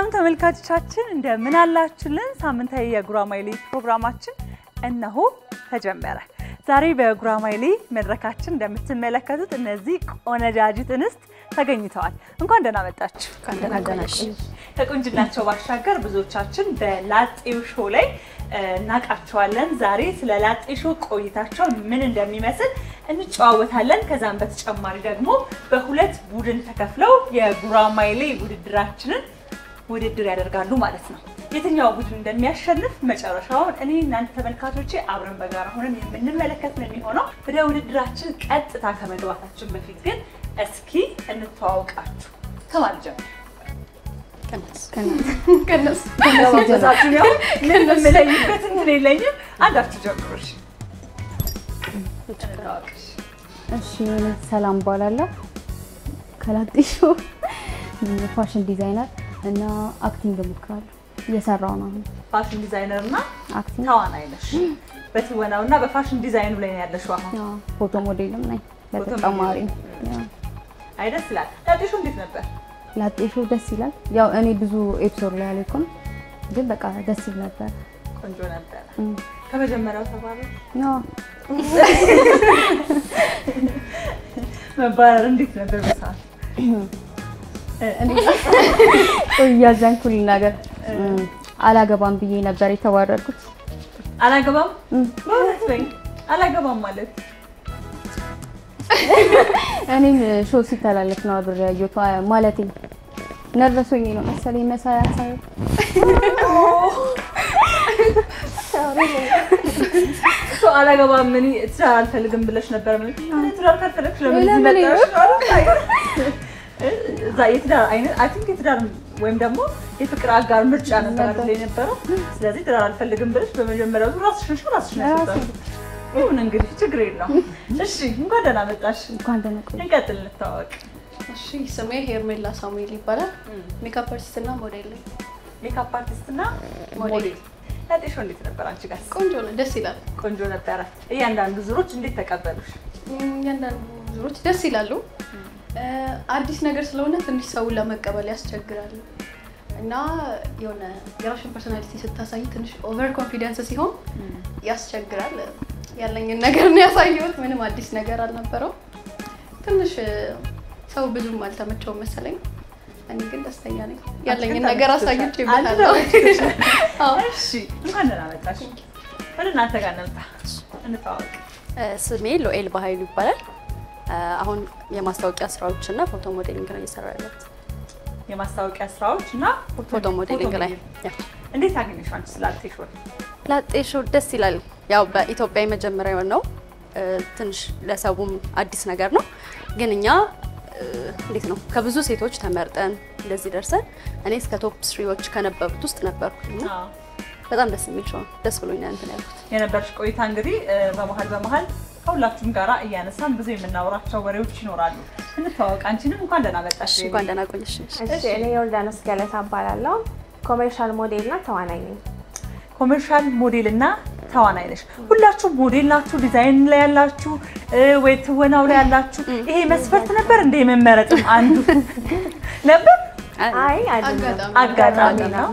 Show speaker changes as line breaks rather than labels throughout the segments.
ሰላም ተመልካቾቻችን እንደምን አላችሁልን ሳምንታዊ የጉራማይሌ ፕሮግራማችን እነሆ ተጀመረ ዛሬ በጉራማይሌ መድረካችን እንደምትመለከቱት እነዚህ ቆነጃጅት እንስት ተገኝተዋል እንኳን ደህና መጣችሁ ተቆንጅናቸው ባሻገር ብዙዎቻችን በላጤው ሾው ላይ እናቃቸዋለን ዛሬ ስለ ላጤ ሾው ቆይታቸው ምን እንደሚመስል እንጫወታለን ከዛም በተጨማሪ ደግሞ በሁለት ቡድን ተከፍለው የጉራማይሌ ውድድራችንን ውድድር ያደርጋሉ ማለት ነው የትኛው ቡድን እንደሚያሸንፍ መጨረሻውን እኔ እናንተ ተመልካቾቼ አብረን በጋራ ሆነን የምንመለከት ነው የሚሆነው ወደ ውድድራችን ቀጥታ ከመግባታችን በፊት ግን እስኪ እንተዋወቃችሁ ከማን ጀምር ከነስ ተዛችሁ ነው ምን መለይበት እንደሌለኝ አንዳችሁ ጀምሩሽ
እሺ ሰላም ባላላ ከላጤሾ ፋሽን ዲዛይነር እና አክቲንግ ሞክራለሁ እየሰራው ነው
ፋሽን ዲዛይነር እና አክቲንግ ተዋናይ ነሽ በትወናውና በፋሽን ዲዛይኑ ላይ ያለሽው አሁን
ፎቶ ሞዴልም ነኝ በተጨማሪ
አይደስ ይላል ላጤሾ እንዴት ነበር
ላጤሾ ደስ ይላል ያው እኔ ብዙ ኤፒሶድ ላይ አልኩም ግን በቃ ደስ ይል ነበር
ቆንጆ ነበር ከመጀመሪያው ተባለ
ነው
መባረር እንዴት ነበር በሰዓት
ያዛንኩል ነገር አላገባም ብዬ ነበር የተዋረድኩት
አላገባም ማለት ነው አላገባም ማለት
እኔም ሾው ሲተላለፍ ነው አብሬ ያየሁት ማለቴ ነርቨሶኝ ነው መሰለኝ መሳያ ሳይ
አላገባም ምን ትዳር አልፈልግም ብለሽ ነበር ማለት ትዳር ካልፈለግሽ ለምን መጣሽ የትዳር አይነት አይ ቲንክ የትዳር ወይም ደግሞ የፍቅር አጋር ምርጫ ነበር አይደል የነበረው ስለዚህ ትዳር አልፈልግም ብለሽ በመጀመሪያው ራስሽ ነበር ይሁን እንግዲህ ችግር የለውም እሺ እንኳን ደህና መጣሽ
እንኳን ደህና ቆይ
እንቀጥል እንታወቅ
እሺ ስሜ ሄርሜላ ሳሙኤል ይባላል ሜካፕ አርቲስትና ሞዴል ነኝ
ሜካፕ አርቲስትና ሞዴል ላጤሾ እንዴት ነበር አንቺ ጋር
ቆንጆ ነው ደስ ይላል
ቆንጆ ነበር እያንዳንዱ ዙሮች እንዴት ተቀበሉሽ
እያንዳንዱ ዙሮች ደስ ይላሉ አዲስ ነገር ስለሆነ ትንሽ ሰው ለመቀበል ያስቸግራል እና የሆነ የራስሽን ፐርሰናሊቲ ስታሳይ ትንሽ ኦቨር ኮንፊደንስ ሲሆን ያስቸግራል ያለኝን ነገር ነው ያሳየሁት ምንም አዲስ ነገር አልነበረው ትንሽ ሰው ብዙም አልተመቸው መሰለኝ እኔ ግን ደስተኛ ነኝ ያለኝን ነገር አሳይቼበታለሁ
እሺ እንኳን ደህና መጣሽ ወደ እናንተ ጋር እንምጣ እንተዋወቅ
ስሜ ሎኤል በኃይሉ ይባላል አሁን የማስታወቂያ ስራዎችና ፎቶ ሞዴሊንግ ነው እየሰራው ያለሁት
የማስታወቂያ ስራዎችና
ፎቶ ሞዴሊንግ ላይ
እንዴት አገኘሽ አንቺ ላጤሾ
ላጤሾ ደስ ይላል ያው በኢትዮጵያ የመጀመሪያው ነው ትንሽ ለሰውም አዲስ ነገር ነው ግን እኛ እንዴት ነው ከብዙ ሴቶች ተመርጠን እንደዚህ ደርሰን እኔ እስከ ቶፕ 3ዎች ከነበሩት ውስጥ ነበርኩኝ በጣም ደስ የሚል ሾው ደስ ብሎኛል እንትን ያልኩት
የነበርሽ ቆይታ እንግዲህ በመሃል ሁላችሁም ጋራ እያነሳን ብዙ የምናወራቸው ወሬዎች ይኖራሉ እንተዋወቅ አንቺንም እንኳን ደህና መጣሽ
እንኳን ደህና ቆየሽ
እሺ እኔ ዮርዳኖስ ገለታ እባላለሁ ኮመርሻል ሞዴልና ተዋናይ ነኝ
ኮመርሻል ሞዴልና ተዋናይ ነሽ ሁላችሁም ሞዴል ናችሁ ዲዛይን ላይ ያላችሁ ወይ ትወናው ላይ ያላችሁ ይሄ መስፈርት ነበር እንደ መመረጥም አንዱ ነበር
አይ
አጋጣሚ ነው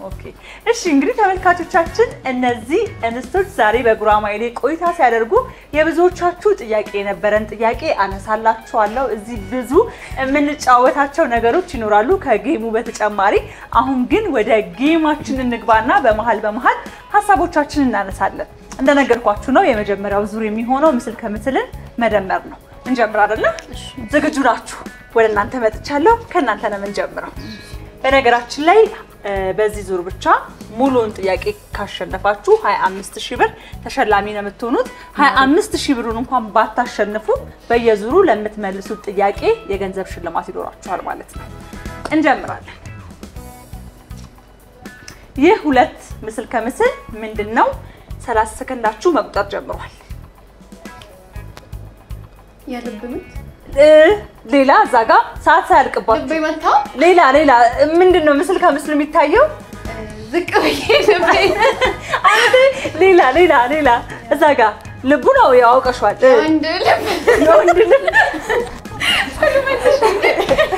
ኦኬ እሺ እንግዲህ ተመልካቾቻችን እነዚህ እንስቶች ዛሬ በጉራማይሌ ቆይታ ሲያደርጉ የብዙዎቻችሁ ጥያቄ ነበረን ጥያቄ አነሳላችኋለሁ እዚህ ብዙ የምንጫወታቸው ነገሮች ይኖራሉ ከጌሙ በተጨማሪ አሁን ግን ወደ ጌማችን እንግባና በመሃል ሐሳቦቻችንን እናነሳለን እንደነገርኳችሁ ነው የመጀመሪያው ዙር የሚሆነው ምስል ከምስልን መደመር ነው እንጀምር አይደል ዝግጁ ናችሁ ወደ እናንተ መጥቻለሁ ከናንተ ነው እንጀምረው በነገራችን ላይ በዚህ ዙር ብቻ ሙሉን ጥያቄ ካሸነፋችሁ 25000 ብር ተሸላሚ ነው የምትሆኑት 25000 ብሩን እንኳን ባታሸንፉ በየዙሩ ለምትመልሱት ጥያቄ የገንዘብ ሽልማት ይኖራችኋል ማለት ነው እንጀምራለን ይህ ሁለት ምስል ከምስል ምንድነው 30 ሰከንዳችሁ መቁጠር ጀምሯል
የልብ ምት
ሌላ ዛጋ ሰዓት ሳያልቅባችሁ
ልብ ይመታ
ሌላ ምንድነው ምስል ከምስል የሚታየው
ዝቅ ብዬ ልብ
ሌላ ዛጋ ልቡ ነው ያውቀሻል
ወንድ ልብ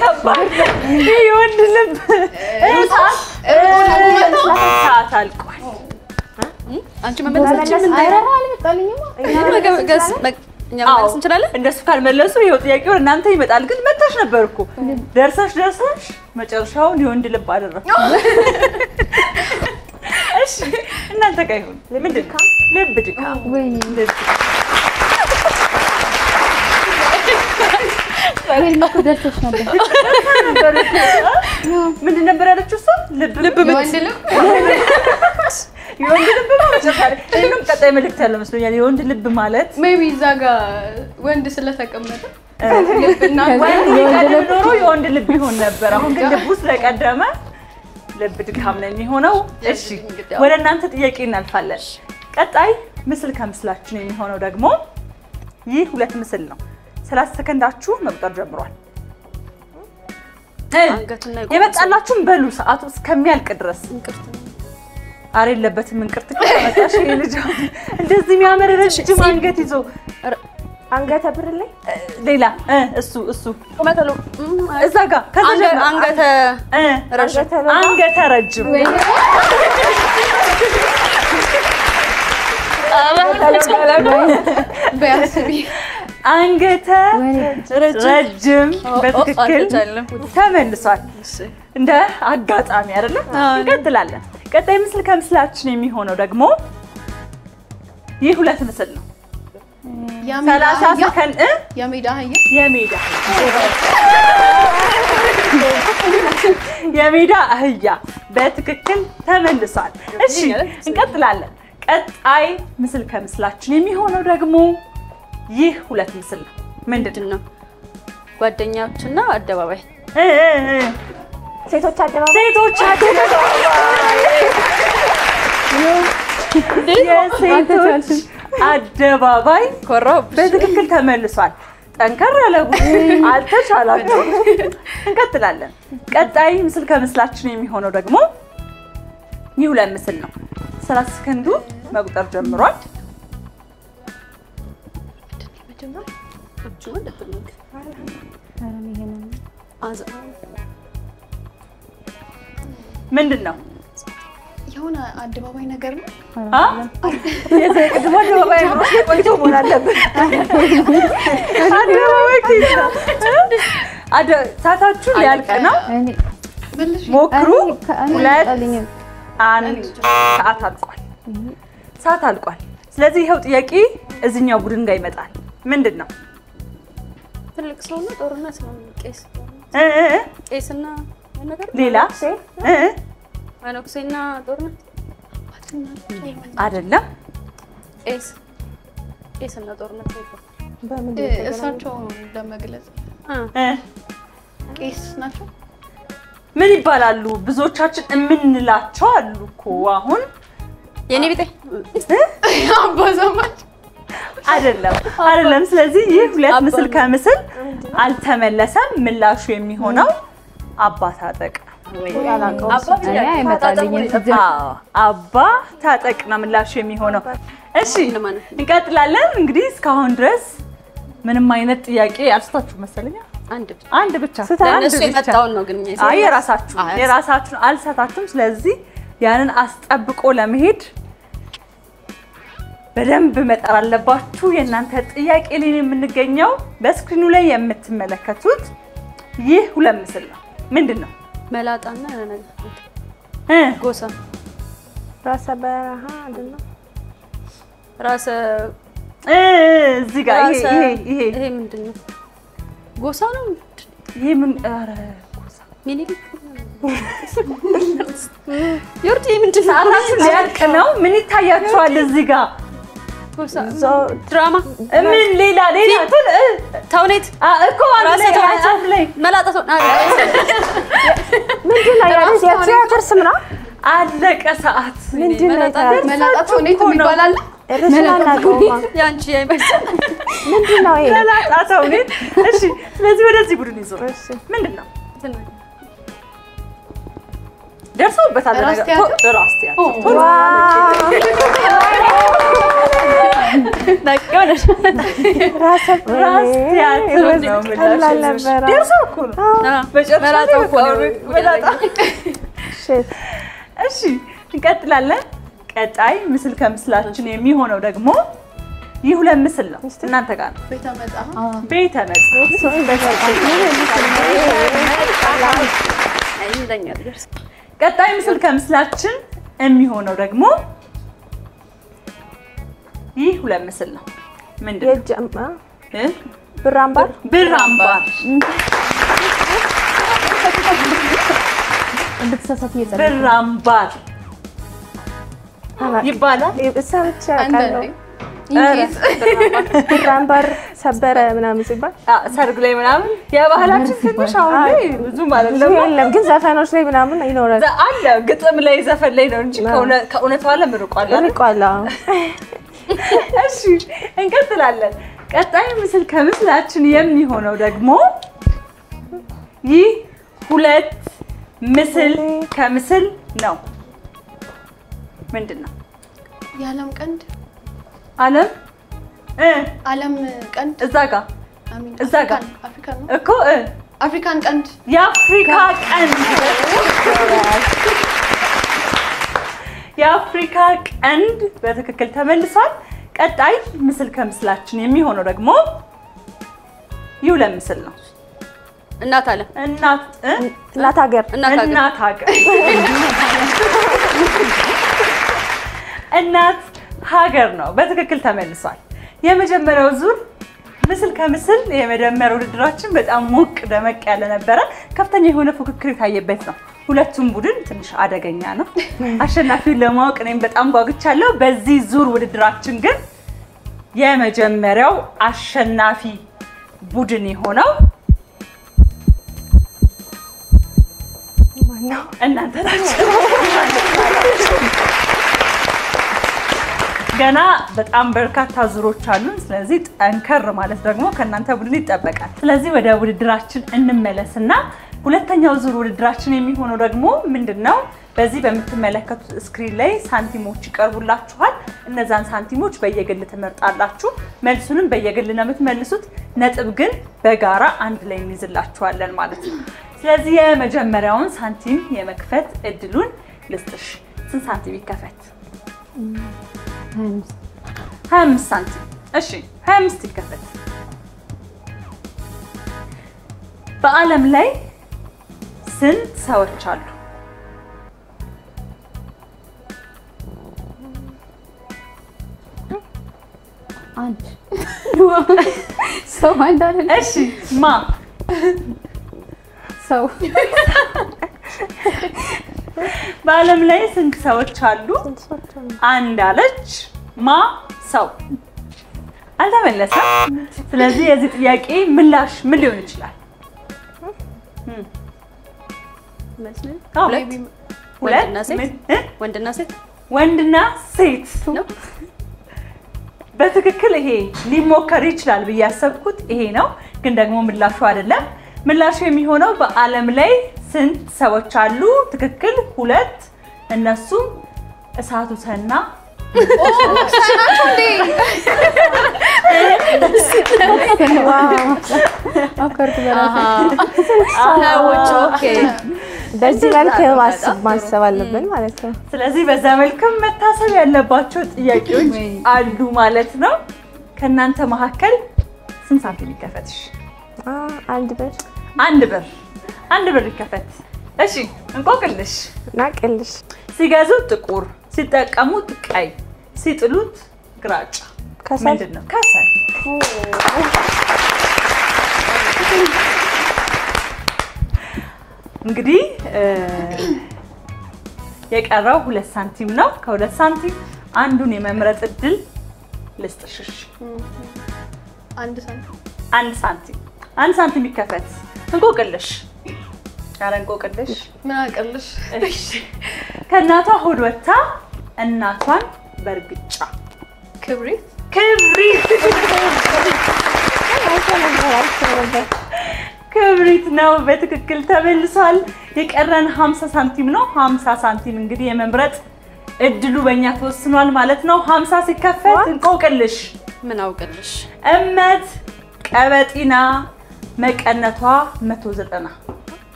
ከባድ የወንድ ልብ ሰዓት አልቋል።
አንቺ መመለስ
አልመጣልኝም።
እኛ መመለስ እንችላለን።
እንደሱ ካልመለሱ ይኸው ጥያቄው እናንተ ይመጣል። ግን መታሽ ነበር እኮ ደርሰሽ መጨረሻውን የወንድ ልብ አደረኩ። እሺ እናንተ ጋር ይሁን። ምንድን ነው ልብ ድካም?
ወይኔ
ልብ
ወይኔ እኮ ደርሰሽ ነበር።
ምንድን ነበር ያለችው እሷ? ልብ
የወንድ ልብ
የወንድ ልብ ማለት ነው። ቀጣይ መልእክት ያለ መስሎኛል። የወንድ ልብ ማለት
ሜቢ እዛ ጋር ወንድ ስለተቀመጠ ልብና
ኖሮ የወንድ ልብ ይሆን ነበር። አሁን ግን ልቡ ስለቀደመ ልብ ድካም ነው የሚሆነው። እሺ ወደ እናንተ ጥያቄ እናልፋለን። ቀጣይ ምስል ከምስላችን የሚሆነው ደግሞ ይህ ሁለት ምስል ነው። 30 ሰከንዳችሁ መቁጠር ጀምሯል። የመጣላችሁን በሉ ሰዓቱ እስከሚያልቅ ድረስ። አረ የለበትም እንቅርት ከመጣሽ ይሄ ልጅ እንደዚህ የሚያምር ረጅም አንገት ይዞ
አንገተ ብር ላይ
ሌላ እሱ
ቁመተሉ
እዛ ጋር አንገተ ረጅም አንገተ ረጅም በትክክል ተመልሷል። እንደ አጋጣሚ አይደለም። እንቀጥላለን። ቀጣይ ምስል ከምስላችን የሚሆነው ደግሞ ይህ ሁለት ምስል ነው። 30 ሰከንድ የሜዳ አህያ በትክክል ተመልሷል። እሺ እንቀጥላለን። ቀጣይ ምስል ከምስላችን የሚሆነው ደግሞ ይህ ሁለት ምስል ነው። ምንድን ነው?
ጓደኛዎችና አደባባይ
ሴቶች አደባባይ
የሴቶች አደባባይ በትክክል ተመልሷል። ጠንከር ያለ አልተቻላችሁ። እንቀጥላለን። ቀጣይ ምስል ከምስላችን የሚሆነው ደግሞ ይህ ሁለት ምስል ነው። 30 ሰከንዱ መቁጠር ጀምሯል። ምንድን ነው?
የሆነ አደባባይ ነገር ነው።
የቅድሞ አደባባይ ነው። ቆይቶ መሆን አለበት። አደባባይ ሰዓታችሁ ሊያልቅ ነው። ሞክሩ። 2 1 ሰዓት አልቋል። ስለዚህ ይኸው ጥያቄ እዚህኛው ቡድን ጋር ይመጣል። ምንድን ነው?
ትልቅ ሰው ነው። ጦርነት ነው። ቄስና ነገር
ሌላ
መነኩሴና ጦርነት
አይደለም።
ቄስና ጦርነት ነው።
እሳቸው ለመግለጽ ቄስ ናቸው።
ምን ይባላሉ? ብዙዎቻችን የምንላቸው አሉ እኮ አሁን
የኔ ቢጤ
አባዛማች
አይደለም። ስለዚህ ይህ ሁለት ምስል ከምስል አልተመለሰም። ምላሹ የሚሆነው አባ ታጠቅ አባ ታጠቅ ነው ምላሹ የሚሆነው። እሺ እንቀጥላለን። እንግዲህ እስካሁን ድረስ ምንም አይነት ጥያቄ አልስታችሁ መሰለኝ። አንድ ብቻ
እነሱ የመጣውን ነው። ግን
የራሳችሁን አልሳታችሁም። ስለዚህ ያንን አስጠብቆ ለመሄድ በደንብ መጣር አለባችሁ። የእናንተ ጥያቄ ላይ የምንገኘው በስክሪኑ ላይ የምትመለከቱት ይህ ሁለት ምስል ነው። ምንድን ነው?
መላጣና ጎሳ
ራሰ በረሃ አይደለም።
ራሰ
እዚህ ጋር ይሄ
ምንድን ነው? ጎሳ ነው።
ይሄ ምን? ኧረ ጎሳ
ሚኒሊክ ዮርዲ ምንድን ነው?
ሰዓታችሁ ሊያልቅ ነው። ምን ይታያችኋል እዚህ ጋር?
ድራማ
ምን ሌላ
ተውኔት
እኮ አንድ ላይ
መላጣ ሰው
ምንድን ነው? የቲያትር ስም ነው።
አለቀ ሰዓት።
ምንድን ነው?
መላጣ ተውኔት የሚባል አለ።
ያንቺ አይመስል
ምንድን ነው ይሄ?
መላጣ ተውኔት። እሺ ስለዚህ ወደዚህ ቡድን ይዞ ምንድን ነው? ደርሰውበታል። ራስ ቲያትር
ነቀነሽ
ራስ
ቲያትር ነው
ቀላል ነበረ።
ደርሶ እኮ ነው
መላጣ እኮ ነው
መላጣ።
ሽት
እሺ እንቀጥላለን። ቀጣይ ምስል ከምስላችን የሚሆነው ደግሞ ይህ ሁለት ምስል ነው። እናንተ ጋር ነው።
ቤተ መጽሐፍ
ቤተ መጽሐፍ። ቀጣይ ምስል ከምስላችን የሚሆነው ደግሞ ይህ ሁለት ምስል ነው። ምንድነው?
የጀማ ብር አምባር
ብር አምባር
እንድትሳሳት እየጸለይኩ
ብር አምባር ይባላል።
ሰምቼ አውቃለሁ። ብር አምባር ሰበረ ምናምን ሲባል
ሰርግ ላይ ምናምን የባህላችን ትንሽ አሁን ላይ ብዙ ማለት ነው
የለም፣ ግን ዘፈኖች ላይ ምናምን ይኖራል
አለ። ግጥም ላይ ዘፈን ላይ ነው እንጂ ከእውነቱ ዓለም ርቋል
ርቋል።
እሺ እንቀጥላለን። ቀጣይ ምስል ከምስላችን የሚሆነው ደግሞ ይህ ሁለት ምስል ከምስል ነው። ምንድነው?
የዓለም ቀንድ ዓለም ቀንድ
እዛ ጋር
አሚን
እዛ ጋር
አፍሪካን ነው
እኮ
አፍሪካን ቀንድ
የአፍሪካ ቀንድ የአፍሪካ ቀንድ በትክክል ተመልሷል። ቀጣይ ምስል ከምስላችን የሚሆነው ደግሞ ይህ ሁለት ምስል ነው።
እናት አለ
እናት ሀገር
እናት ሀገር እናት ሀገር ነው። በትክክል ተመልሷል። የመጀመሪያው ዙር ምስል ከምስል የመደመር ውድድራችን በጣም ሞቅ ደመቅ ያለ ነበረ። ከፍተኛ የሆነ ፉክክር የታየበት ነው። ሁለቱም ቡድን ትንሽ አደገኛ ነው። አሸናፊውን ለማወቅ እኔም በጣም ጓጉቻለሁ። በዚህ ዙር ውድድራችን ግን የመጀመሪያው አሸናፊ ቡድን የሆነው
ማነው?
እናንተ ናችሁ። ገና በጣም በርካታ ዙሮች አሉን። ስለዚህ ጠንከር ማለት ደግሞ ከእናንተ ቡድን ይጠበቃል። ስለዚህ ወደ ውድድራችን እንመለስና ሁለተኛው ዙር ውድድራችን የሚሆነው ደግሞ ምንድነው? በዚህ በምትመለከቱት ስክሪን ላይ ሳንቲሞች ይቀርቡላችኋል። እነዛን ሳንቲሞች በየግል ትመርጣላችሁ። መልሱንም በየግል ነው የምትመልሱት። ነጥብ ግን በጋራ አንድ ላይ እንይዝላችኋለን ማለት ነው። ስለዚህ የመጀመሪያውን ሳንቲም የመክፈት እድሉን ልስጥሽ። ስንት ሳንቲም ይከፈት? 25 ሳንቲም። እሺ 25 ይከፈት። በዓለም ላይ ስንት ሰዎች አሉ?
አንድ ሰው አንድ አይደል?
እሺ ማ
ሰው
በዓለም ላይ ስንት ሰዎች አሉ? አንድ አለች። ማ ሰው አልተመለሰም። ስለዚህ የዚህ ጥያቄ ምላሽ ምን ሊሆን ይችላል?
ወንድና ሴት
ነው። በትክክል ይሄ ሊሞከር ይችላል ብዬ ያሰብኩት ይሄ ነው፣ ግን ደግሞ ምላሹ አይደለም። ምላሹ የሚሆነው በዓለም ላይ ስንት ሰዎች አሉ? ትክክል 2። እነሱም እሳቱሰና
በዚህ መልክ ማሰብ አለብን ማለት ነው።
ስለዚህ በዛ መልክም መታሰብ ያለባቸው ጥያቄዎች አሉ ማለት ነው። ከእናንተ መካከል ስንት ሳንቲም ይከፈትሽ? አንድ ብር ይከፈት። እሺ እንቆቅልሽ
ናቅልሽ።
ሲገዙት ጥቁር፣ ሲጠቀሙት ቀይ፣ ሲጥሉት ግራጫ ምንድን ነው? ከሰል። እንግዲህ የቀረው 2 ሳንቲም ነው። ከ2 ሳንቲም አንዱን የመምረጥ እድል ልስጥሽ። አንድ ሳንቲም ይከፈት። እንቆቅልሽ ኧረ እንቆቅልሽ
ምን አቀልሽ?
እሺ ከእናቷ ሆድ ወጥታ እናቷን በእርግጫ
ክብሪት
ክብሪት ነው። በትክክል ተመልሷል። የቀረን 50 ሳንቲም ነው። 50 ሳንቲም እንግዲህ የመምረጥ እድሉ በእኛ ተወስኗል ማለት ነው። 50 ሲከፈት እንቆቅልሽ
ምን አውቅልሽ
እመት ቀበጢና መቀነቷ 190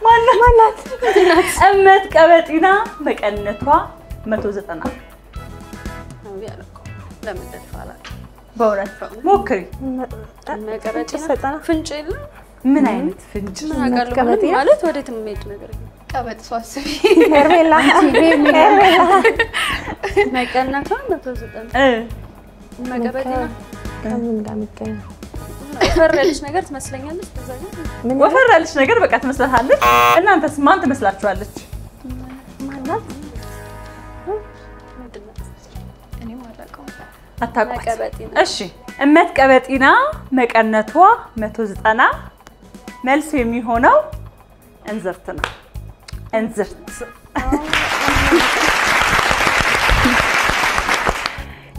ማናት? እመት ቀበጢና መቀነቷ 190
ነው ያለኩ ለምን ደፋላ
በእውነት ሞክሪ።
መቀበጢና ፍንጭ የለም
ምን አይነት ፍንጭ
ቀበጢና ማለት ወዴት የምሄድ ነገር
ቀበጥ ሷስቢ
ሄርሜላ
መቀነቷ 190 መቀበጢና
ከምን ጋር የሚገኝ
ወፈር ያለች ነገር ትመስለኛለች። በዛ ግን
ወፈር ያለች ነገር በቃ ትመስላለች። እናንተስ ማን ትመስላችኋለች?
ማናት?
እኔ ማላውቀው
አታውቋት?
ቀበጢና
እሺ እመት ቀበጢና መቀነቷ 190 መልስ የሚሆነው እንዝርት ነው። እንዝርት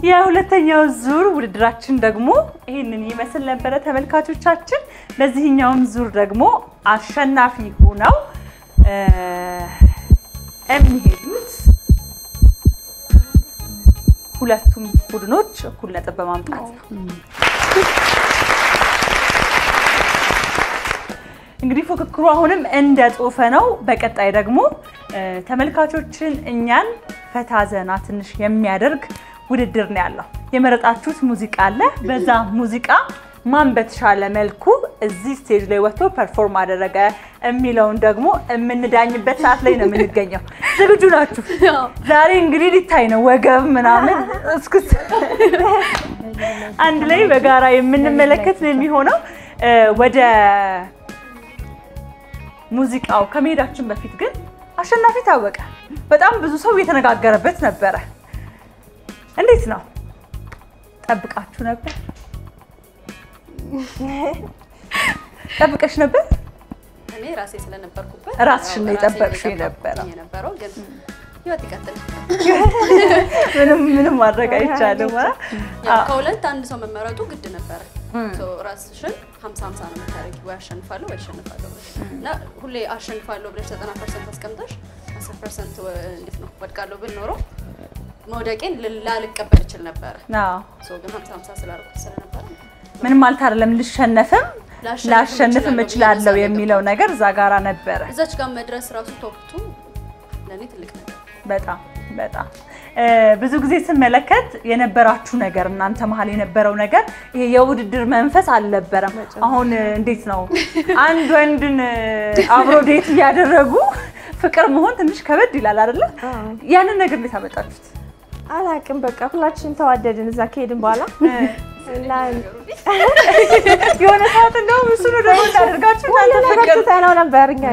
የሁለተኛው ዙር ውድድራችን ደግሞ ይሄንን ይመስል ነበር ተመልካቾቻችን። በዚህኛውም ዙር ደግሞ አሸናፊ ሆነው የሚሄዱት ሁለቱም ቡድኖች እኩል ነጥብ በማምጣት ነው። እንግዲህ ፉክክሩ አሁንም እንደጦፈ ነው። በቀጣይ ደግሞ ተመልካቾችን እኛን ፈታ ዘና ትንሽ የሚያደርግ ውድድር ነው ያለው። የመረጣችሁት ሙዚቃ አለ። በዛ ሙዚቃ ማን በተሻለ መልኩ እዚህ ስቴጅ ላይ ወጥቶ ፐርፎርም አደረገ የሚለውን ደግሞ የምንዳኝበት ሰዓት ላይ ነው የምንገኘው። ዝግጁ ናችሁ? ዛሬ እንግዲህ ሊታይ ነው ወገብ ምናምን እስክስ አንድ ላይ በጋራ የምንመለከት ነው የሚሆነው። ወደ ሙዚቃው ከመሄዳችን በፊት ግን አሸናፊ ታወቀ። በጣም ብዙ ሰው እየተነጋገረበት ነበረ። እንዴት ነው? ጠብቃችሁ ነበር? ጠብቀሽ ነበር?
እኔ ራሴ ስለነበርኩበት
ራስሽን ነው የጠበቅሽው
የነበረው ግን ህይወት ይቀጥላል።
ምንም ማድረግ አይቻልም።
ከሁለት አንድ ሰው መመረጡ ግድ ነበረ። ራስሽን 50-50 ነው የምታደርጊው። ወይ አሸንፋለሁ ወይ አሸንፋለሁ እና ሁሌ አሸንፋለሁ ብለሽ 90% አስቀምጠሽ 10% እንዴት ነው ወድቃለሁ ብል ኖሮ መውደቄን ላልቀበል እችል ነበር። ግን 50-50 ስላደረኩት ስለነበረ
ምንም ማለት አይደለም። ልሸነፍም ላሸንፍም እችላለሁ የሚለው ነገር እዛ ጋራ ነበረ።
እዛች ጋር መድረስ ራሱ ቶፕቱ ለኔ ትልቅ ነገር
በጣም ብዙ ጊዜ ስመለከት የነበራችሁ ነገር እናንተ መሀል የነበረው ነገር ይሄ የውድድር መንፈስ አልነበረም። አሁን እንዴት ነው አንድ ወንድን አብሮ ዴት ያደረጉ ፍቅር መሆን ትንሽ ከበድ ይላል አይደለ? ያንን ነገር እንዴት አመጣችሁት?
አላውቅም። በቃ ሁላችንም ተዋደድን እዛ ከሄድን በኋላ እና
የሆነ ሰዓት እንደው እሱ ነው ደግሞ ታደርጋችሁ እናንተ ፍቅር
ተናው ነበር እኛ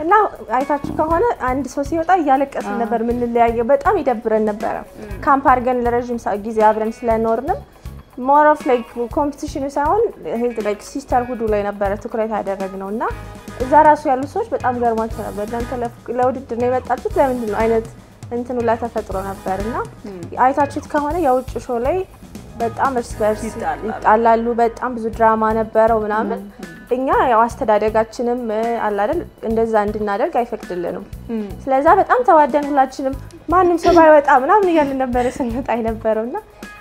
እና አይታችሁ ከሆነ አንድ ሰው ሲወጣ እያለቀስን ነበር። ምን ለያየው በጣም ይደብረን ነበር። ካምፕ አድርገን ለረጅም ጊዜ አብረን ስለኖርንም ሞር ኦፍ ላይክ ኮምፒቲሽኑ ሳይሆን ላይክ ሲስተር ሁዱ ላይ ነበር ትኩረት ያደረግነው እና እዛ ራሱ ያሉ ሰዎች በጣም ገርሟቸው ነበር። እናንተ ለውድድር ነው የመጣችሁት ለምንድን ነው አይነት እንትኑ ላይ ተፈጥሮ ነበርና አይታችሁት ከሆነ የውጭ ሾው ላይ በጣም እርስ በርስ ይጣላሉ። በጣም ብዙ ድራማ ነበረው ምናምን። እኛ ያው አስተዳደጋችንም አለ አይደል እንደዛ እንድናደርግ አይፈቅድልንም። ስለዚህ በጣም ተዋደን ሁላችንም ማንንም ሰው ባይወጣ ምናምን እያልን ነበር ስንወጣ የነበረውና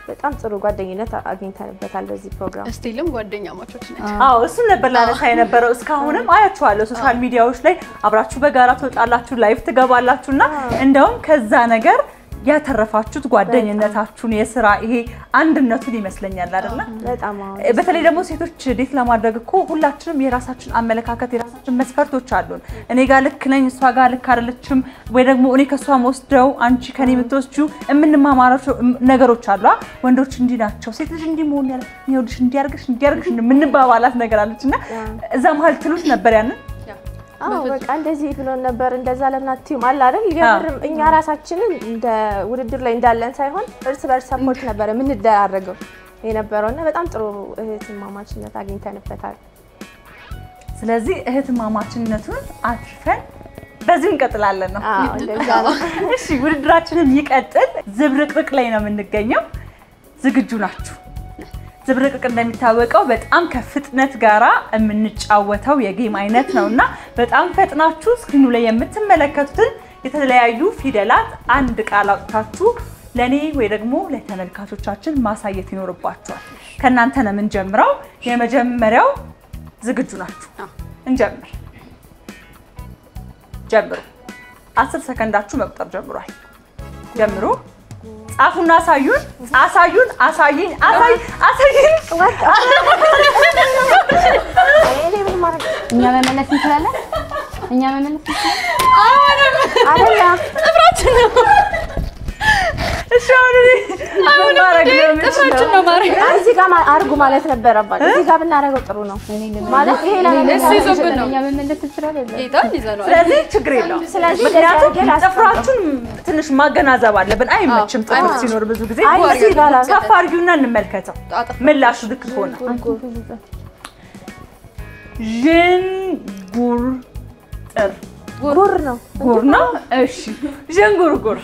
በጣም ጥሩ ጓደኝነት አግኝተንበታል በዚህ ፕሮግራም።
ስቲልም ጓደኛ ማቾች ነን።
እሱን ነበር ላነሳ የነበረው። እስካሁንም አያችኋለሁ ሶሻል ሚዲያዎች ላይ አብራችሁ በጋራ ትወጣላችሁ፣ ላይቭ ትገባላችሁና እንደውም ከዛ ነገር ያተረፋችሁት ጓደኝነታችሁን የሥራ ይሄ አንድነቱን ይመስለኛል አይደል?
በጣም
በተለይ ደግሞ ሴቶች ዴት ለማድረግ እኮ ሁላችንም የራሳችን አመለካከት የራሳችን መስፈርቶች አሉን። እኔ ጋር ልክ ነኝ እሷ ጋር ልክ አይደለችም፣ ወይ ደግሞ እኔ ከሷ ወስደው አንቺ ከኔ የምትወስጂው የምንማማራቸው ነገሮች አሉ። ወንዶች እንዲህ ናቸው፣ ሴት ልጅ እንዲህ መሆን ያለ ይኸውልሽ እንዲያርግሽ የምንባባላት ነገር አለችና እዛ መሀል ትሉት ነበር ያንን
በቃ እንደዚህ ብሎ ነበር እንደዛ ለምናትዩም አለ አይደል? የምርም እኛ ራሳችንን እንደ ውድድር ላይ እንዳለን ሳይሆን እርስ በርስ ሰፖርት ነበር የምንደራረገው የነበረውና በጣም ጥሩ እህትማማችነት አግኝተንበታል። ስለዚህ እህትማማችነቱን አትርፈን በዚህ እንቀጥላለን ነው።
እንደዛ ነው። እሺ ውድድራችንን ይቀጥል። ዝብርቅርቅ ላይ ነው የምንገኘው። ዝግጁ ናችሁ? ዝብርቅርቅ እንደሚታወቀው በጣም ከፍጥነት ጋራ የምንጫወተው የጌም አይነት ነውና በጣም ፈጥናችሁ ስክሪኑ ላይ የምትመለከቱትን የተለያዩ ፊደላት አንድ ቃል አውጥታችሁ ለኔ ወይ ደግሞ ለተመልካቾቻችን ማሳየት ይኖርባችኋል። ከናንተ ነው የምንጀምረው። የመጀመሪያው ዝግጁ ናችሁ? እንጀምር። ጀምሩ። 10 ሰከንዳችሁ መቁጠር ጀምሯል። ጀምሩ። ጻፉና አሳዩን። አሳዩን። አሳይኝ። አሳይኝ።
እኛ መመለስ እንችላለን። እኛ መመለስ እንችላለን።
አይደለ
ጥፍራችን ነው።
እሺ አሁን
ጥፍራችን ነው ማለት
እዚህ ጋር አርጉ ማለት ነበረባችሁ። እዚህ ጋር ብናደርገው ጥሩ ነው ማለት ይሄ
እሱ ይዞብን ነው።
እኛ መመለስ እንችላለን።
ጌታን ይዘነዋል።
ስለዚህ ችግር የለውም።
ስለዚህ
ምክንያቱም ጥፍራችሁን ትንሽ ማገናዘብ አለብን። አይመችም ጥፍር ሲኖር ብዙ ጊዜ።
አይ እዚህ ጋር
ከፍ አድርጊውና እንመልከተው ምላሹ ልክ ሆነ። ዥንጉርጥር
ጉር ነው
ጉር ነው። እሺ ዥንጉርጉር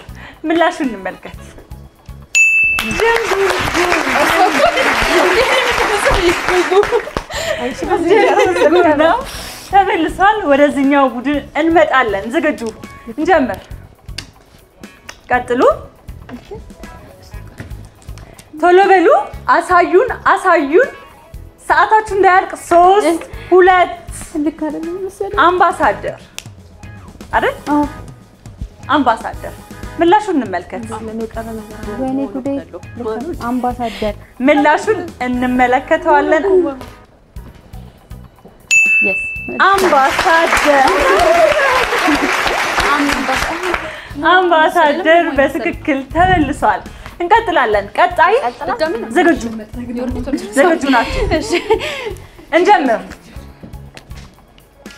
ምላሹን እንመልከት። ዥንጉርጉር ነው። ተመልሷል። ወደዚህኛው ቡድን እንመጣለን። ዝግጁ? እንጀምር። ቀጥሉ። ቶሎ በሉ። አሳዩን። ሰዓታችሁ እንዳያልቅ 3 2
ልክ አይደለም መሰለኝ።
አምባሳደር አይደል? አምባሳደር ምላሹን እንመልከት።
ወይኔ ጉዴ! አምባሳደር
ምላሹን እንመለከተዋለን።
yes
አምባሳደር በትክክል ተመልሷል። እንቀጥላለን። ቀጣይ ዝግጁ ናችሁ? እንጀምር።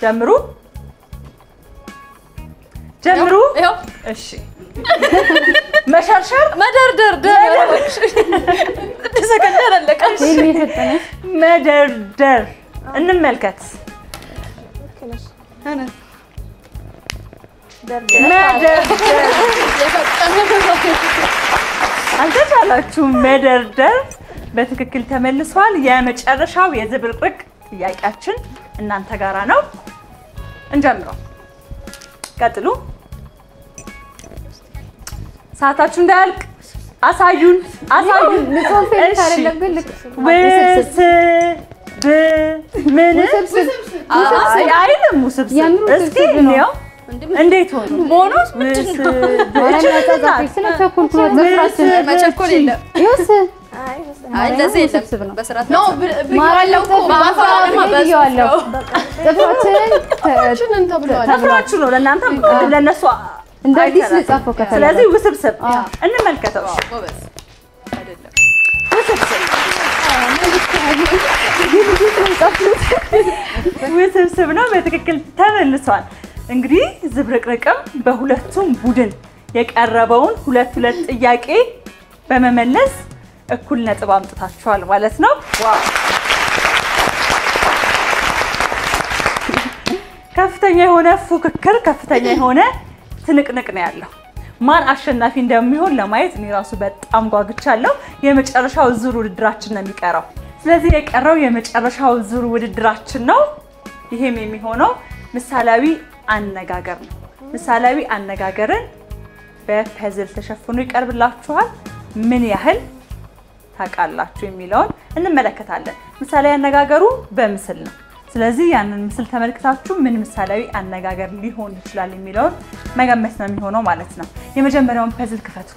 ጀምሩ። እሺ መሸርሸር
መደርደር ተሰከንደር አለቀሽ።
መደርደር እንመልከት። አልተቻላችሁም። መደርደር በትክክል ተመልሷል። የመጨረሻው የዝብርቅርቅ ጥያቄያችን እናንተ ጋራ ነው። እንጀምረው። ቀጥሉ። ሰዓታችሁ እንዳያልቅ አሳዩን።
ኮንፈረንስ አይደለም ግን ልክ
አይልም ውስብስብ። እስኪ እንየው እንዴት ሆነ? ቦኖስ
መቸኮል የለም። አይ እንደዚህ የለም። በስርዓት ነው ባለው
ተፍራችሁ ነው ለእናንተ ለነሱ
እንደዚህ ልጻፈው ከተለ
ስለዚህ ውስብስብ እንመልከተው።
ጎበዝ አይደለም።
ውስብስብ ነው። በትክክል ተመልሷል። እንግዲህ ዝብርቅርቅም በሁለቱም ቡድን የቀረበውን ሁለት ጥያቄ በመመለስ እኩል ነጥብ አምጥታችኋል ማለት ነው። ዋው! ከፍተኛ የሆነ ፉክክር፣ ከፍተኛ የሆነ ትንቅንቅ ነው ያለው። ማን አሸናፊ እንደሚሆን ለማየት እኔ ራሱ በጣም ጓጉቻለሁ። የመጨረሻው ዙር ውድድራችን ነው የሚቀረው። ስለዚህ የቀረው የመጨረሻው ዙር ውድድራችን ነው። ይሄም የሚሆነው ምሳሌያዊ አነጋገር ነው። ምሳሌያዊ አነጋገርን በፐዝል ተሸፍኖ ይቀርብላችኋል። ምን ያህል ታውቃላችሁ የሚለውን እንመለከታለን። ምሳሌያዊ አነጋገሩ በምስል ነው። ስለዚህ ያንን ምስል ተመልክታችሁ ምን ምሳሌያዊ አነጋገር ሊሆን ይችላል የሚለውን መገመት ነው የሚሆነው ማለት ነው። የመጀመሪያውን ፐዝል ክፈቱ።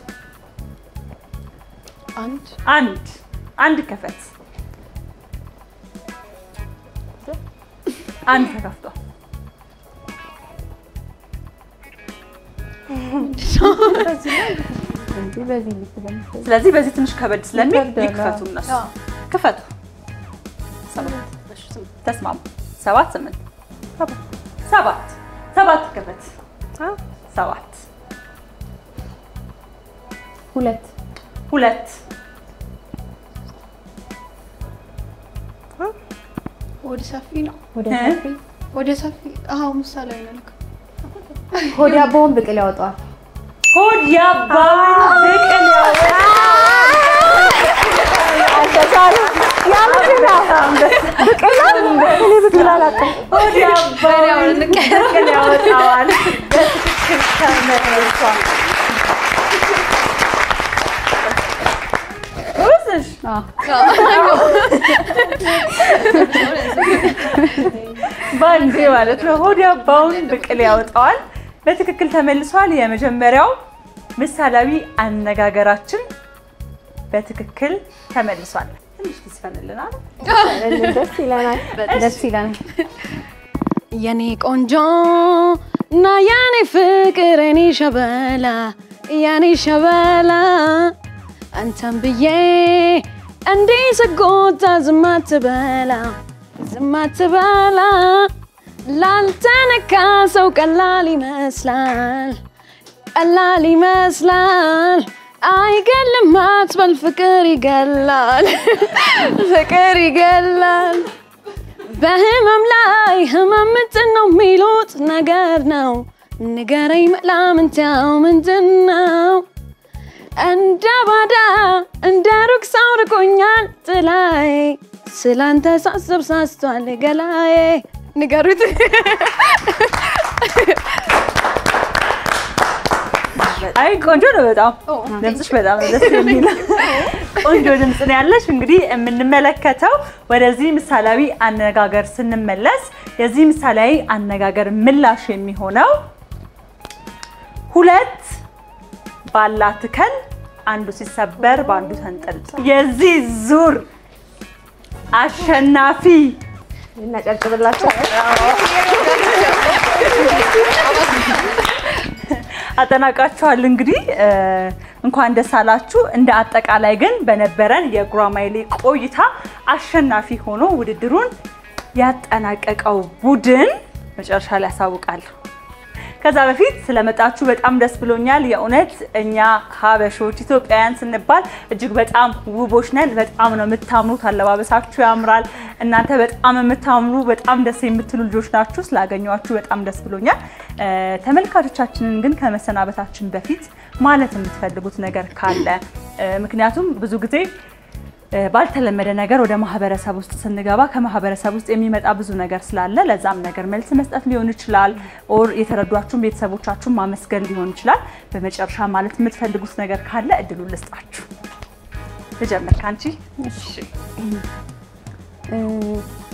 አንድ ክፈት። አንድ ተከፍቷል። ስለዚህ በዚህ ትንሽ ከበድ ስለሚል ይክፈቱ እነሱ። ክፈቱ። ተስማሙ። 7 ከፈት። 7 2
ወደ ሰፊ ነው። ወደ ሰፊ አዎ፣ ምሳሌ ነው።
ሆድ ያባውን ብቅል ያወጣዋል።
ሆድ ያባውን ብቅል ያወጣዋል።
እኔ ብቅል አላውቅም።
ሆድ ያባውን ብቅል ያወጣዋል። በትክክል ተመልሷል። ወስሽ ባንዴ ማለት ነው። ሆድ ያባውን ብቅል ያወጣዋል። በትክክል ተመልሷል። የመጀመሪያው ምሳሌያዊ አነጋገራችን በትክክል ተመልሷል። ትንሽ ትስፈንልናል።
ደስ ይለናል።
ደስ ይላል።
የኔ ቆንጆ እና የኔ ፍቅር የኔ ሸበላ የኔ ሸበላ አንተን ብዬ እንዴ ስጎታ ዝም አትበላ ዝም አትበላ ላልተነካ ሰው ቀላል ይመስላል ቀላል ይመስላል አይገልም አትበል ፍቅር ይገላል ፍቅር ይገላል በህመም ላይ ህመም ምንድን ነው የሚሉት ነገር ነው ንገረኝ መላምንታው ምንድን ነው እንደ ባዳ እንደ ሩቅ ሰው ርቆኛል ጥላዬ ስላንተ ሳስብ ሳስቷል ገላዬ ንገሩት
አይ ቆንጆ ነው በጣም ድምፅሽ በጣም ደስ የሚል ቆንጆ ድምፅ ነው ያለሽ። እንግዲህ የምንመለከተው ወደዚህ ምሳሌያዊ አነጋገር ስንመለስ የዚህ ምሳሌያዊ አነጋገር ምላሽ የሚሆነው ሁለት ባላ ትከል አንዱ ሲሰበር በአንዱ ተንጠልጥሎ የዚህ ዙር አሸናፊ
እናጨብጭብላችሁ።
አጠናቃችኋል። እንግዲህ እንኳን ደስ አላችሁ። እንደ አጠቃላይ ግን በነበረን የጉራማይሌ ቆይታ አሸናፊ ሆኖ ውድድሩን ያጠናቀቀው ቡድን መጨረሻ ላይ ያሳውቃል። ከዛ በፊት ስለመጣችሁ በጣም ደስ ብሎኛል። የእውነት እኛ ሀበሾች ኢትዮጵያውያን ስንባል እጅግ በጣም ውቦች ነን። በጣም ነው የምታምሩት። አለባበሳችሁ ያምራል። እናንተ በጣም የምታምሩ በጣም ደስ የምትሉ ልጆች ናችሁ። ስላገኘኋችሁ በጣም ደስ ብሎኛል። ተመልካቾቻችንን ግን ከመሰናበታችን በፊት ማለት የምትፈልጉት ነገር ካለ ምክንያቱም ብዙ ጊዜ ባልተለመደ ነገር ወደ ማህበረሰብ ውስጥ ስንገባ ከማህበረሰብ ውስጥ የሚመጣ ብዙ ነገር ስላለ ለዛም ነገር መልስ መስጠት ሊሆን ይችላል ኦር የተረዷችሁን ቤተሰቦቻችሁን ማመስገን ሊሆን ይችላል። በመጨረሻ ማለት የምትፈልጉት ነገር ካለ እድሉን ልስጣችሁ። ልጀምር ካንቺ። እሺ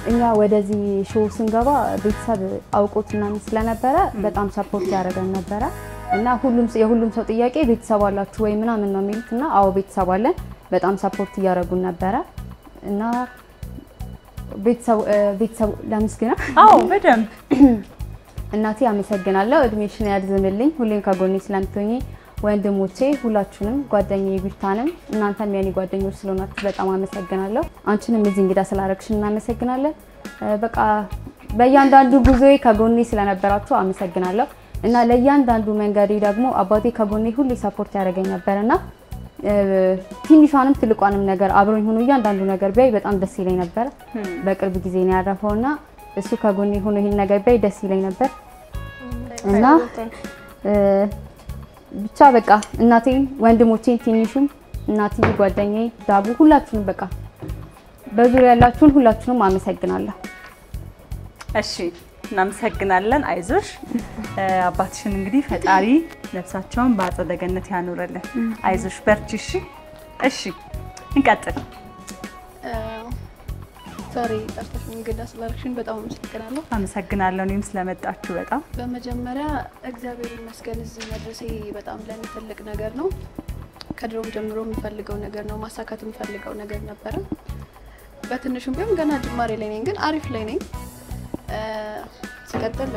እኛ ወደዚህ ሾው ስንገባ ቤተሰብ አውቆትና ስለነበረ በጣም ሰፖርት ያደርገን ነበረ እና የሁሉም ሰው ጥያቄ ቤተሰብ አላችሁ ወይ ምናምን ነው የሚሉትና አዎ ቤተሰብ አለን። በጣም ሰፖርት እያደረጉን ነበረ እና ቤተሰብ ለምስጋና
አዎ በደንብ
እናቴ አመሰግናለሁ። እድሜሽን ያርዝምልኝ ሁሌም ከጎኔ ስለምትሆኚ ወንድሞቼ ሁላችሁንም ጓደኛዬ ቢርታንም እናንተም የኔ ጓደኞች ስለሆናችሁ በጣም አመሰግናለሁ። አንቺንም እዚህ እንግዳ ስላደረግሽ እናመሰግናለን። በቃ በእያንዳንዱ ጉዞዬ ከጎኔ ስለነበራችሁ አመሰግናለሁ እና ለእያንዳንዱ መንገዴ ደግሞ አባቴ ከጎኔ ሁሌ ሰፖርት ያደርገኝ ነበርና ትንሿንም ትልቋንም ነገር አብሮኝ ሆኖ እያንዳንዱ ነገር ቢያይ በጣም ደስ ይለኝ ነበር። በቅርብ ጊዜ ነው ያረፈውና እሱ ከጎኔ ሆኖ ይሄን ነገር ቢያይ ደስ ይለኝ ነበር እና ብቻ በቃ እናቴን ወንድሞቼን ትንሹም እናቴ ጓደኛዬ ዳቡ ሁላችሁንም በቃ በዙሪያ ያላችሁን ሁላችሁንም አመሰግናለሁ።
እሺ እናመሰግናለን። አይዞሽ አባትሽን እንግዲህ ፈጣሪ ነፍሳቸውን በአጸደ ገነት ያኑረልን። አይዞሽ በርቺ። እሺ እሺ እንቀጥል።
ዛሬ ጠርተሽ እንግዳ ስላደረግሽን በጣም አመሰግናለሁ።
አመሰግናለሁ እኔም ስለመጣችሁ በጣም።
በመጀመሪያ እግዚአብሔር ይመስገን እዚህ መድረሴ በጣም ለኔ ትልቅ ነገር ነው። ከድሮም ጀምሮ የምፈልገው ነገር ነው፣ ማሳካት የምፈልገው ነገር ነበረ። በትንሹም ቢሆን ገና ጅማሬ ላይ ነኝ፣ ግን አሪፍ ላይ ነኝ። ሲቀጥል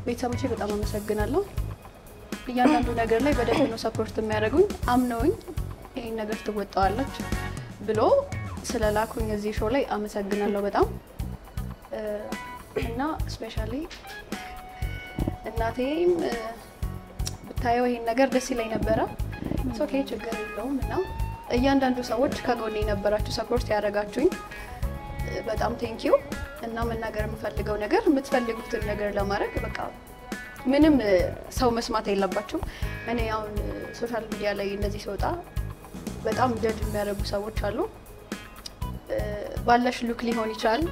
ቤተሰቦቼ በጣም አመሰግናለሁ። እያንዳንዱ ነገር ላይ በደንብ ነው ሰፖርት የሚያደርጉኝ። አምነውኝ ይሄን ነገር ትወጣዋለች ብሎ ስለላኩኝ እዚህ ሾው ላይ አመሰግናለሁ በጣም እና ስፔሻሊ እናቴም ብታየው ይሄን ነገር ደስ ይለኝ ነበረ። ኦኬ ችግር የለውም እና እያንዳንዱ ሰዎች ከጎኔ የነበራችሁ ሰፖርት ያደረጋችሁኝ በጣም ቴንኪዩ እና መናገር የምፈልገው ነገር የምትፈልጉትን ነገር ለማድረግ በቃ ምንም ሰው መስማት የለባችሁ። እኔ አሁን ሶሻል ሚዲያ ላይ እንደዚህ ሲወጣ በጣም ጀጅ የሚያደርጉ ሰዎች አሉ። ባለሽ ሉክ ሊሆን ይችላል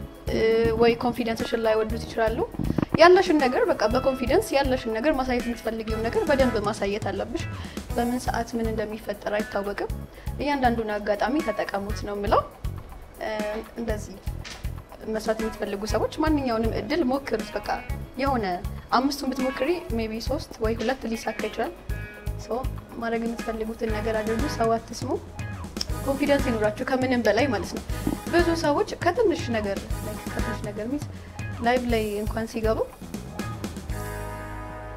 ወይ ኮንፊደንስሽን ላይ ወዱት ይችላሉ ያለሽን ነገር በቃ በኮንፊደንስ ያለሽን ነገር ማሳየት የምትፈልጊው ነገር በደንብ ማሳየት አለብሽ በምን ሰዓት ምን እንደሚፈጠር አይታወቅም እያንዳንዱን አጋጣሚ ተጠቀሙት ነው የምለው እንደዚህ መስራት የምትፈልጉ ሰዎች ማንኛውንም እድል ሞክሩት በቃ የሆነ አምስቱን ብትሞክሪ ሜቢ 3 ወይ 2 ሊሳካ ይችላል ሶ ማድረግ የምትፈልጉትን ነገር አድርጉ ሰው አትስሙ ኮንፊደንስ ይኑራችሁ ከምንም በላይ ማለት ነው ብዙ ሰዎች ከትንሽ ነገር ሚስ ላይቭ ላይ እንኳን ሲገቡ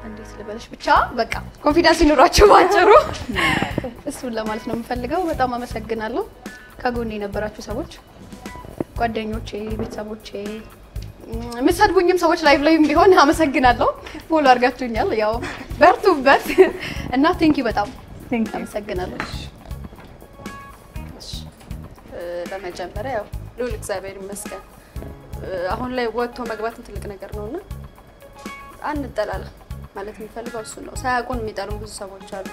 እንዴት ልበልሽ ብቻ በቃ ኮንፊደንስ ይኑራችሁ ባጭሩ እሱን ለማለት ነው የምፈልገው በጣም አመሰግናለሁ ከጎኔ የነበራችሁ ሰዎች ጓደኞቼ ቤተሰቦቼ ምሳድቡኝም ሰዎች ላይቭ ላይም ቢሆን አመሰግናለሁ ፎሎ አድርጋችሁኛል ያው በርቱበት እና ቴንኪ በጣም አመሰግናለሁ
በመጀመሪያ ያው ሉል እግዚአብሔር ይመስገን አሁን ላይ ወጥቶ መግባትም ትልቅ ነገር ነውና አንጠላላ ማለት የሚፈልገው እሱ ነው ሳያውቁን የሚጠሉን ብዙ ሰዎች አሉ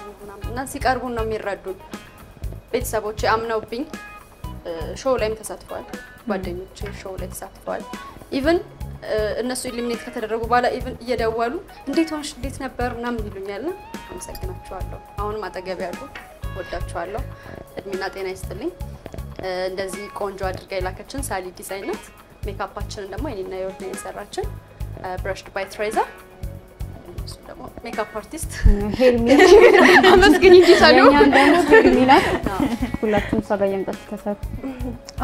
እና ሲቀርቡን ነው የሚረዱን ቤተሰቦቼ አምነውብኝ ሾው ላይም ተሳትፈዋል ጓደኞቼ ሾው ላይ ተሳትፈዋል ኢቭን እነሱ ኢሊሚኔት ከተደረጉ በኋላ ኢቭን እየደወሉ እንዴት ሆንሽ እንዴት ነበር ምናምን ይሉኛልና አመሰግናቸዋለሁ አሁንም አጠገብ ያሉ ወዳቸዋለሁ እድሜና ጤና ይስጥልኝ እንደዚህ ቆንጆ አድርጋ የላከችን ሳሊ ዲዛይን ናት ሜካፓችንን ደግሞ እኔና ዮርዳን የሰራችን ብረሽድ ባይ ትሬዛ እሱ ደግሞ ሜካፕ አርቲስት
ሄርሚላ
አመስግኝ እንዲሳሉ
እኛም ደግሞ ሄርሚላ ሁላችሁም ሰው ጋር የምጣት ተሰሩ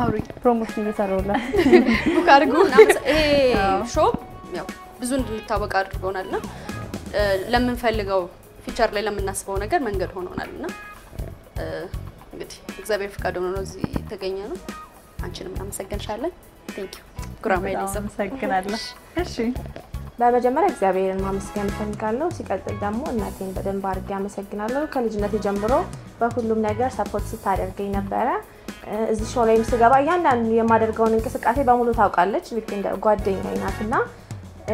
አውሪ
ፕሮሞሽን እየሰራሁላት
ቡክ አድርጉ
ይሄ ሾው ያው ብዙ እንድንታወቅ አድርጎናልና ለምንፈልገው ፊቸር ላይ ለምናስበው ነገር መንገድ ሆኖናልና እንግዲህ እግዚአብሔር ፍቃድ ሆኖ ነው እዚህ ተገኘ ነው አንቺንም አመሰግንሻለን ቴንክ ዩ ጉራማይሌ
አመሰግናለሁ እሺ
በመጀመሪያ እግዚአብሔርን ማመስገን ፈልጋለሁ ሲቀጥል ደግሞ እናቴን በደንብ አድርጌ አመሰግናለሁ ከልጅነቴ ጀምሮ በሁሉም ነገር ሰፖርት ስታደርገኝ ነበረ እዚህ ሾው ላይም ስገባ እያንዳንዱ የማደርገውን እንቅስቃሴ በሙሉ ታውቃለች ልክ እንደ ጓደኛዬ ናትና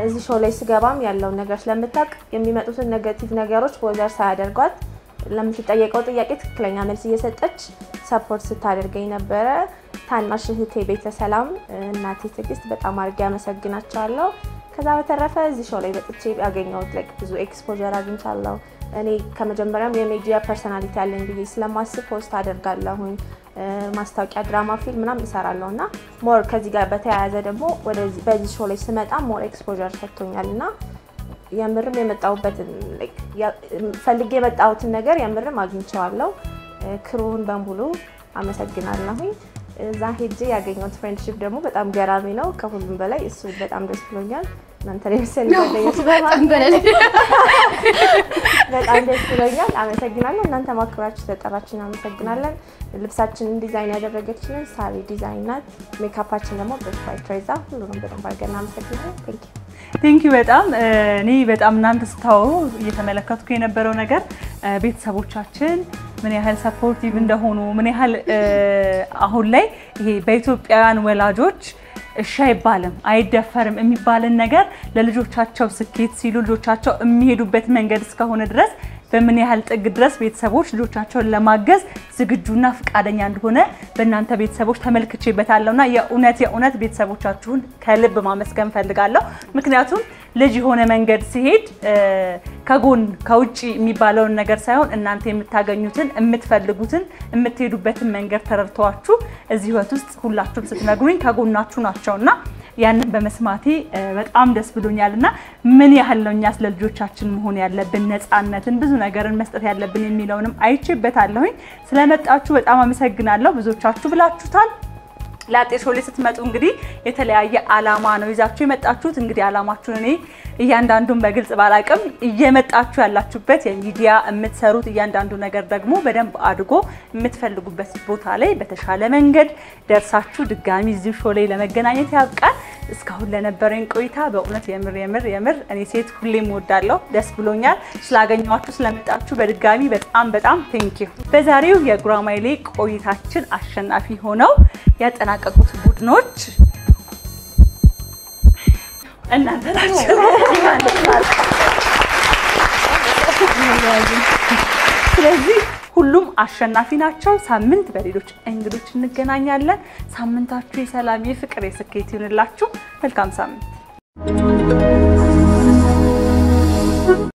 እዚህ ሾው ላይ ስገባም ያለው ነገር ስለምታውቅ የሚመጡትን ኔጌቲቭ ነገሮች ፖዘር ሳያደርጓት ለምትጠየቀው ጥያቄ ትክክለኛ መልስ እየሰጠች ሰፖርት ስታደርገኝ ነበረ ታናሽ እህቴ ቤተሰላም እናቴ ትግስት በጣም አድርጌ አመሰግናቸዋለሁ ከዛ በተረፈ እዚህ ሾው ላይ በጥቼ ያገኘሁት ላይክ ብዙ ኤክስፖዠር አግኝቻለሁ እኔ ከመጀመሪያም የሚዲያ ፐርሰናሊቲ አለኝ ብዬ ስለማስብ ፖስት አደርጋለሁኝ ማስታወቂያ ድራማ ፊልም ምናምን እሰራለሁና ሞር ከዚህ ጋር በተያያዘ ደግሞ ወደዚህ በዚህ ሾው ላይ ስመጣ ሞር ኤክስፖዠር ሰጥቶኛልና የምርም የመጣሁበትን ፈልጌ የመጣሁትን ነገር የምርም አግኝቻለሁ ክሩን በሙሉ አመሰግናለሁኝ እዛ ሄጄ ያገኘሁት ፍሬንድሺፕ ደግሞ በጣም ገራሚ ነው ከሁሉም በላይ እሱ በጣም ደስ ብሎኛል እናንተ ለምሳሌ በጣም ደስ ብሎኛል አመሰግናለሁ እናንተ ማክብራችሁ ተጠራችሁን አመሰግናለን ልብሳችንን ዲዛይን ያደረገችልን ሳሪ ዲዛይን ናት ሜካፓችን ደግሞ ብረሽ ባይ ትሬዛ ሁሉንም በደንብ አድርገን አመሰግናለን
ቴንክ ዩ በጣም እኔ በጣም እናንተ ስታወሩ እየተመለከትኩ የነበረው ነገር ቤተሰቦቻችን ምን ያህል ሰፖርቲቭ እንደሆኑ ምን ያህል አሁን ላይ ይሄ በኢትዮጵያውያን ወላጆች እሺ አይባልም አይደፈርም የሚባልን ነገር ለልጆቻቸው ስኬት ሲሉ ልጆቻቸው የሚሄዱበት መንገድ እስከሆነ ድረስ በምን ያህል ጥግ ድረስ ቤተሰቦች ልጆቻቸውን ለማገዝ ዝግጁና ፍቃደኛ እንደሆነ በእናንተ ቤተሰቦች ተመልክቼበታለሁና የእውነት ቤተሰቦቻችሁን ከልብ ማመስገን ፈልጋለሁ ምክንያቱም ልጅ የሆነ መንገድ ሲሄድ ከጎን ከውጪ የሚባለውን ነገር ሳይሆን እናንተ የምታገኙትን የምትፈልጉትን የምትሄዱበትን መንገድ ተረድተዋችሁ እዚህ ህይወት ውስጥ ሁላችሁም ስትነግሩኝ ከጎናችሁ ናቸውና ያንን በመስማቴ በጣም ደስ ብሎኛልና ምን ያህል ነው እኛስ ለልጆቻችን መሆን ያለብን ነፃነትን ብዙ ነገርን መስጠት ያለብን የሚለውንም አይቼበታለሁኝ ስለመጣችሁ በጣም አመሰግናለሁ ብዙዎቻችሁ ብላችሁታል ላጤ ሾው ላይ ስትመጡ እንግዲህ የተለያየ አላማ ነው ይዛችሁ የመጣችሁት እንግዲህ አላማችሁን እኔ እያንዳንዱን በግልጽ ባላቅም እየመጣችሁ ያላችሁበት የሚዲያ የምትሰሩት እያንዳንዱ ነገር ደግሞ በደንብ አድጎ የምትፈልጉበት ቦታ ላይ በተሻለ መንገድ ደርሳችሁ ድጋሚ እዚህ ሾው ላይ ለመገናኘት ያብቃል እስካሁን ለነበረኝ ቆይታ በእውነት የምር እኔ ሴት ሁሌም እወዳለሁ ደስ ብሎኛል ስላገኛችሁ ስለመጣችሁ በድጋሚ በጣም ቴንክ ዩ በዛሬው የጉራማይሌ ቆይታችን አሸናፊ ሆነው ያጠናቀቁት ቡድኖች እናንተ ናችሁ ስለዚህ ሁሉም ሁሉም አሸናፊ ናቸው። ሳምንት በሌሎች እንግዶች እንገናኛለን። ሳምንታችሁ የሰላም የፍቅር የስኬት ይሁንላችሁ። መልካም ሳምንት